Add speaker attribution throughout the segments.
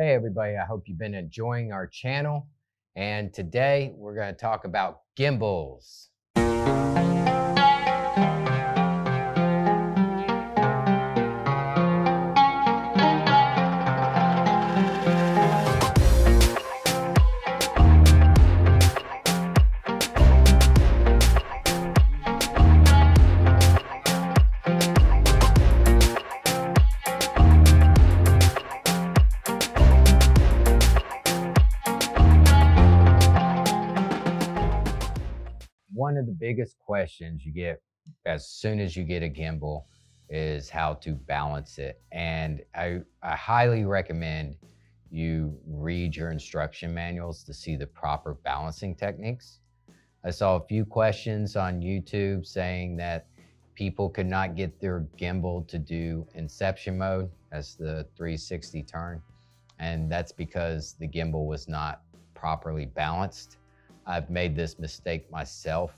Speaker 1: Hey everybody, I hope you've been enjoying our channel. And today we're going to talk about gimbals. One of the biggest questions you get as soon as you get a gimbal is how to balance it. And I highly recommend you read your instruction manuals to see the proper balancing techniques. I saw a few questions on YouTube saying that people could not get their gimbal to do inception mode, that's the 360 turn. And that's because the gimbal was not properly balanced. I've made this mistake myself.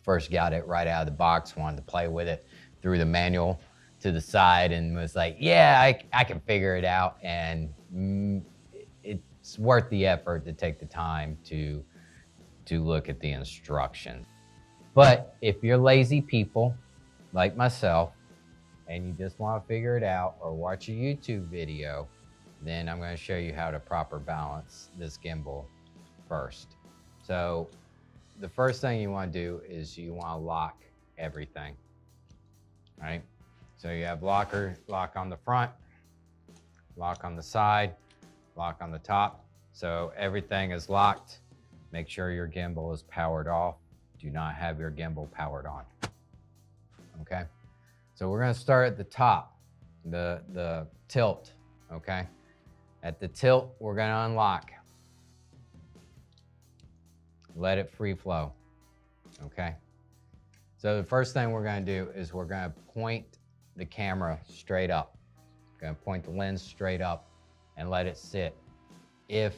Speaker 1: First got it right out of the box, wanted to play with it, threw the manual to the side and was like, yeah, I can figure it out. And it's worth the effort to take the time to look at the instructions. But if you're lazy people like myself and you just want to figure it out or watch a YouTube video, then I'm going to show you how to proper balance this gimbal first. So the first thing you want to do is you want to lock everything, right? So you have lock on the front, lock on the side, lock on the top. So everything is locked. Make sure your gimbal is powered off. Do not have your gimbal powered on, okay? So we're going to start at the top, the tilt, okay? At the tilt, we're going to unlock. Let it free flow, okay? So the first thing we're going to do is we're going to point the camera straight up. We're going to point the lens straight up and let it sit. If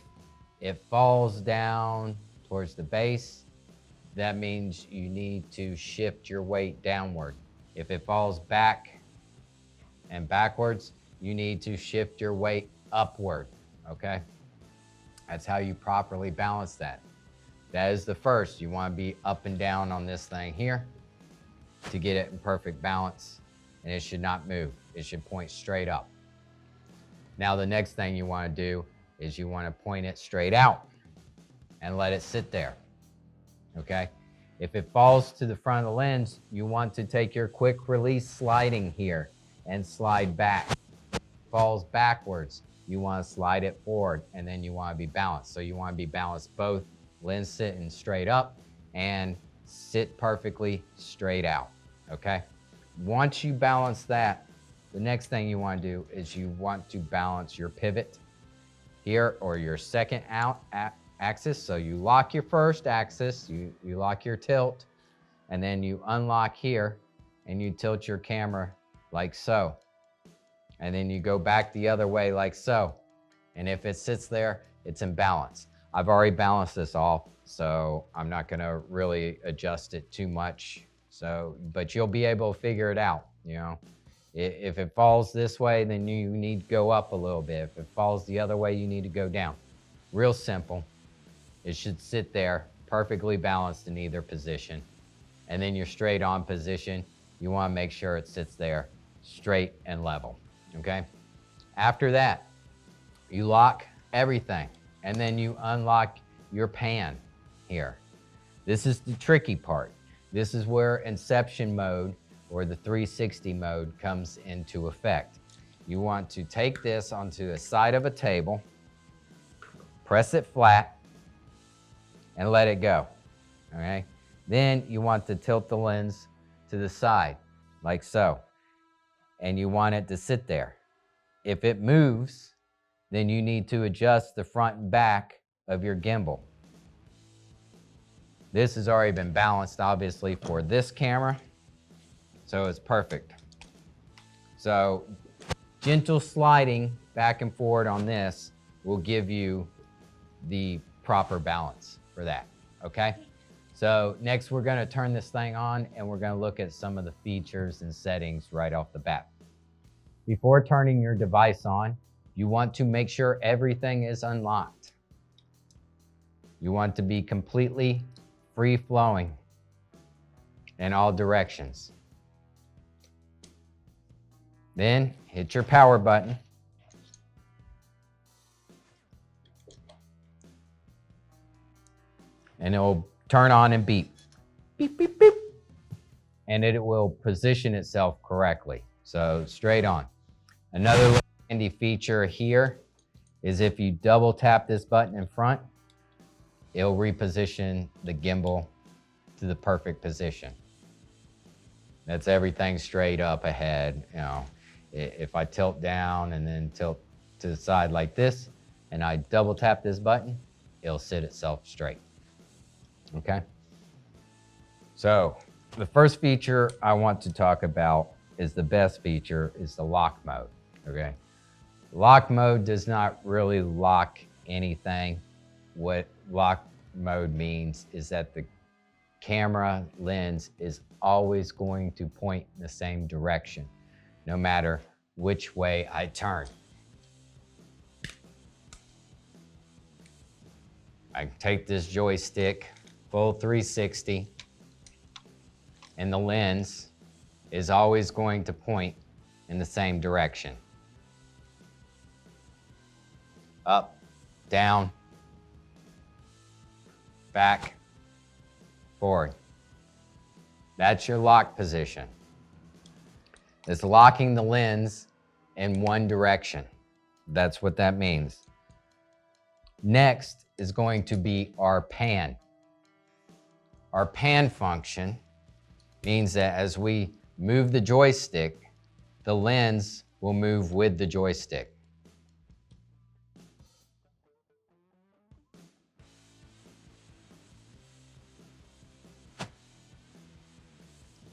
Speaker 1: it falls down towards the base, that means you need to shift your weight downward. If it falls back and backwards, you need to shift your weight upward, okay? That's how you properly balance that. That is the first. You want to be up and down on this thing here to get it in perfect balance, and it should not move. It should point straight up. Now the next thing you want to do is you want to point it straight out and let it sit there, okay? If it falls to the front of the lens, you want to take your quick release sliding here and slide back. If it falls backwards, you want to slide it forward, and then you want to be balanced. So you want to be balanced both lens sitting straight up and sit perfectly straight out, okay? Once you balance that, the next thing you want to do is you want to balance your pivot here or your second axis. So you lock your first axis, you lock your tilt, and then you unlock here and you tilt your camera like so. And then you go back the other way like so. And if it sits there, it's in balance. I've already balanced this off, so I'm not gonna really adjust it too much. But you'll be able to figure it out, you know. If it falls this way, then you need to go up a little bit. If it falls the other way, you need to go down. Real simple. It should sit there perfectly balanced in either position. And then your straight on position, you wanna make sure it sits there straight and level, okay? After that, you lock everything. And then you unlock your pan here. This is the tricky part. This is where inception mode or the 360 mode comes into effect. You want to take this onto the side of a table, press it flat, and let it go, okay? Then you want to tilt the lens to the side, like so. And you want it to sit there. If it moves, then you need to adjust the front and back of your gimbal. This has already been balanced, obviously, for this camera, so it's perfect. So gentle sliding back and forward on this will give you the proper balance for that, okay? So next we're gonna turn this thing on and we're gonna look at some of the features and settings right off the bat. Before turning your device on, You want to make sure everything is unlocked. You want to be completely free-flowing in all directions. Then hit your power button. And it will turn on and beep. Beep, beep, beep. And it will position itself correctly. So straight on. Another little handy feature here is if you double tap this button in front, it'll reposition the gimbal to the perfect position. That's everything straight up ahead. You know, if I tilt down and then tilt to the side like this, and I double tap this button, it'll sit itself straight. Okay? So the first feature I want to talk about is the best feature, is the lock mode. Okay? Lock mode does not really lock anything. What lock mode means is that the camera lens is always going to point in the same direction, no matter which way I turn. I take this joystick, full 360, and the lens is always going to point in the same direction. Up, down, back, forward. That's your lock position. It's locking the lens in one direction. That's what that means. Next is going to be our pan. Our pan function means that as we move the joystick, the lens will move with the joystick.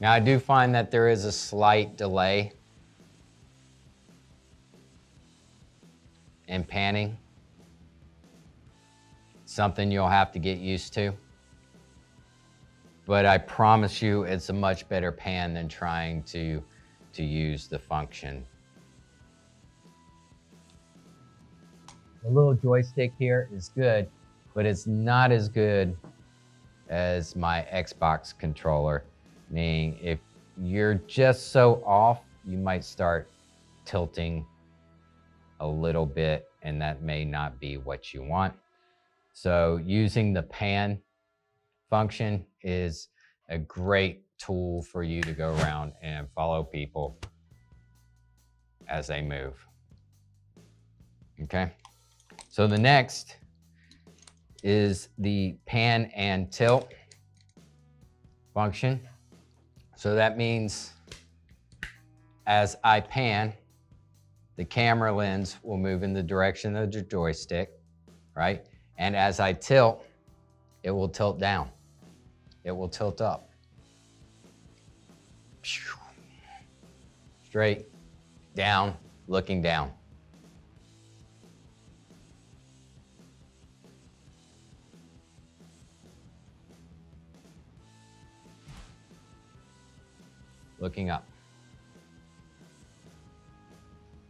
Speaker 1: Now, I do find that there is a slight delay in panning. Something you'll have to get used to. But I promise you it's a much better pan than trying to use the function. The little joystick here is good, but it's not as good as my Xbox controller. Meaning if you're just so off, you might start tilting a little bit, and that may not be what you want. So using the pan function is a great tool for you to go around and follow people as they move. Okay, so the next is the pan and tilt function. So that means as I pan, the camera lens will move in the direction of the joystick, right? And as I tilt, it will tilt down. It will tilt up. Straight, down, looking down. Looking up.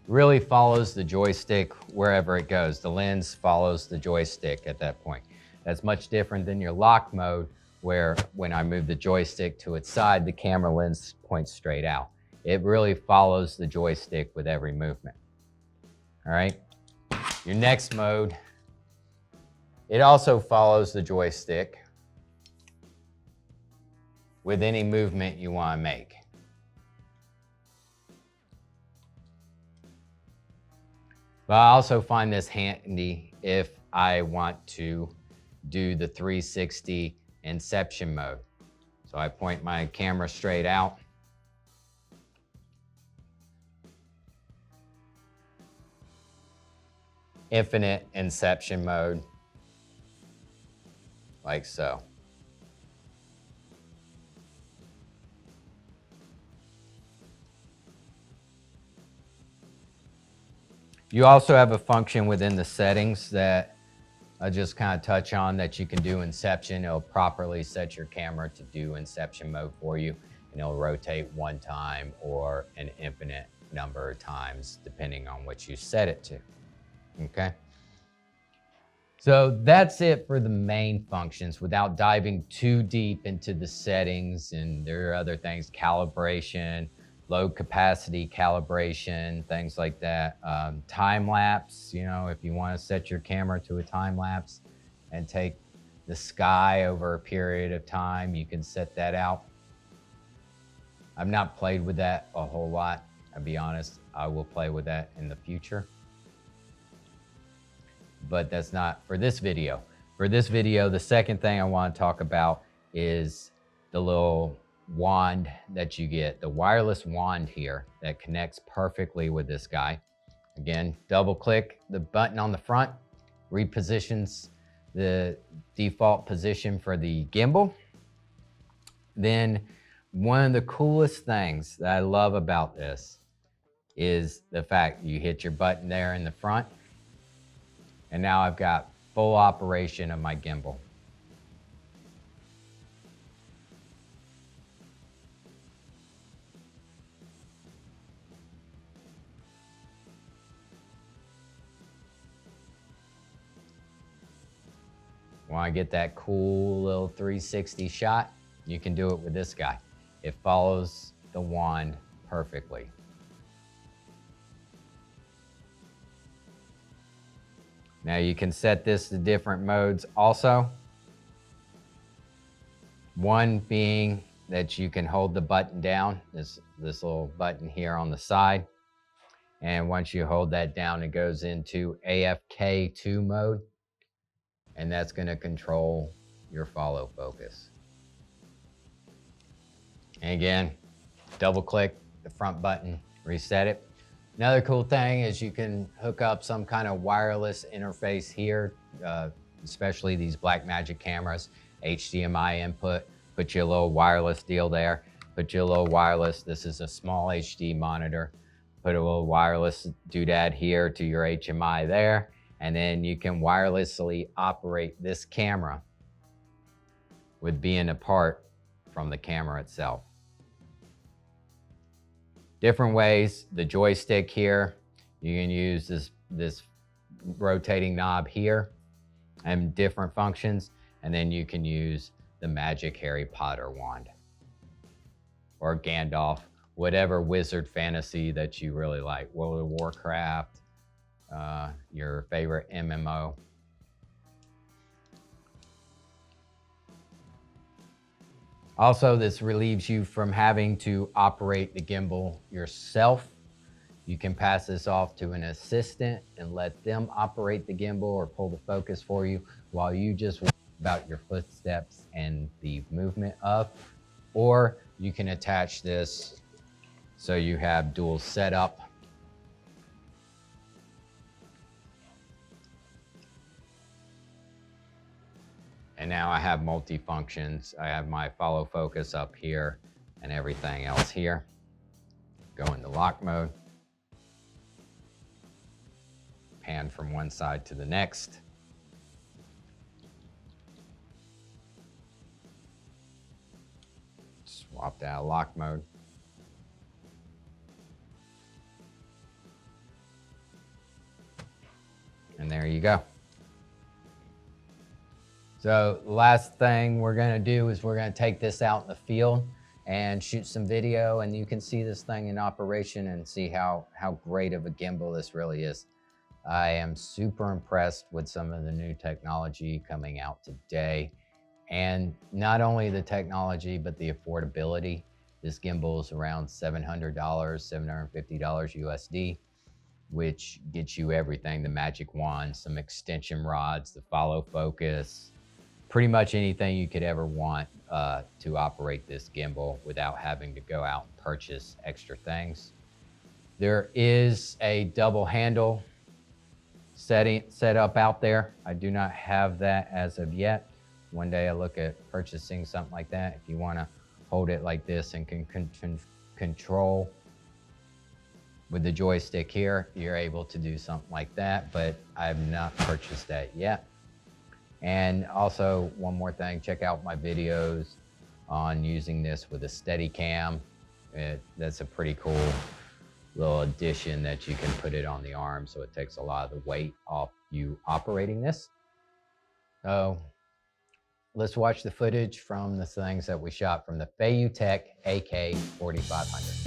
Speaker 1: Really follows the joystick wherever it goes. The lens follows the joystick at that point. That's much different than your lock mode, where when I move the joystick to its side, the camera lens points straight out. It really follows the joystick with every movement. All right? Your next mode, it also follows the joystick with any movement you want to make. But I also find this handy if I want to do the 360 inception mode. So I point my camera straight out. Infinite inception mode, like so. You also have a function within the settings that I just kind of touch on that you can do inception. It'll properly set your camera to do inception mode for you, and it'll rotate one time or an infinite number of times depending on what you set it to. Okay. So that's it for the main functions without diving too deep into the settings. And there are other things, calibration, low capacity calibration, things like that. Time lapse, you know, if you want to set your camera to a time lapse and take the sky over a period of time, you can set that out. I've not played with that a whole lot. I'll be honest, I will play with that in the future, but that's not for this video. For this video, the second thing I want to talk about is the little wand that you get, the wireless wand here that connects perfectly with this guy. Again, double click the button on the front, repositions the default position for the gimbal. Then one of the coolest things that I love about this is the fact you hit your button there in the front, and now I've got full operation of my gimbal. Want to get that cool little 360 shot? You can do it with this guy. It follows the wand perfectly. Now you can set this to different modes also. One being that you can hold the button down, this little button here on the side. And once you hold that down, it goes into AFK2 mode. And that's going to control your follow focus. And again, double click the front button, reset it. Another cool thing is you can hook up some kind of wireless interface here, especially these Blackmagic cameras, HDMI input, put you a little wireless deal there, put you a little wireless, this is a small HD monitor, put a little wireless doodad here to your HMI there, and then you can wirelessly operate this camera with being apart from the camera itself. Different ways, the joystick here, you can use this rotating knob here and different functions, and then you can use the magic Harry Potter wand or Gandalf, whatever wizard fantasy that you really like, World of Warcraft, your favorite MMO. Also, this relieves you from having to operate the gimbal yourself. You can pass this off to an assistant and let them operate the gimbal or pull the focus for you while you just worry about your footsteps and the movement of. Or you can attach this so you have dual setup. And now I have multi-functions. I have my follow focus up here and everything else here. Go into lock mode. Pan from one side to the next. Swapped out of lock mode. And there you go. So the last thing we're gonna do is we're gonna take this out in the field and shoot some video, and you can see this thing in operation and see how great of a gimbal this really is. I am super impressed with some of the new technology coming out today. And not only the technology, but the affordability. This gimbal is around $700, $750 USD, which gets you everything, the magic wand, some extension rods, the follow focus, pretty much anything you could ever want to operate this gimbal without having to go out and purchase extra things. There is a double handle set up out there. I do not have that as of yet. One day I look at purchasing something like that. If you want to hold it like this and can control with the joystick here, you're able to do something like that, but I've not purchased that yet. And also, one more thing, check out my videos on using this with a Steadicam. That's a pretty cool little addition that you can put it on the arm, so it takes a lot of the weight off you operating this. So let's watch the footage from the things that we shot from the Feiyutech AK4500.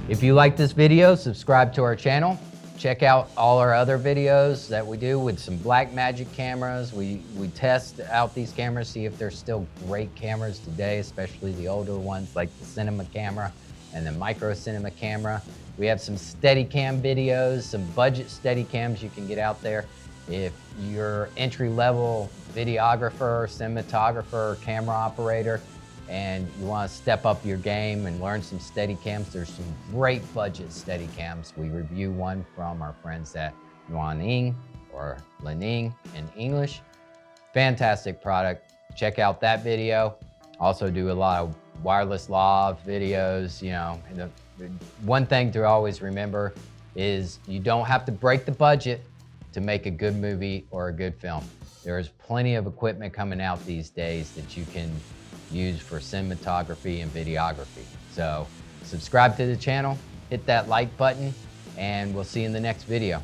Speaker 1: If you like this video, subscribe to our channel. Check out all our other videos that we do with some Blackmagic cameras. We test out these cameras, see if they're still great cameras today, especially the older ones like the Cinema Camera and the Micro Cinema Camera. We have some Steadicam videos, some budget Steadicams you can get out there. If you're entry-level videographer, cinematographer, camera operator, and you want to step up your game and learn some Steadicams, there's some great budget Steadicams. We review one from our friends at Yuaning or Lining in English. Fantastic product. Check out that video. Also do a lot of wireless lav videos. You know, and the one thing to always remember is you don't have to break the budget to make a good movie or a good film. There's plenty of equipment coming out these days that you can use for cinematography and videography. So subscribe to the channel, hit that like button, and we'll see you in the next video.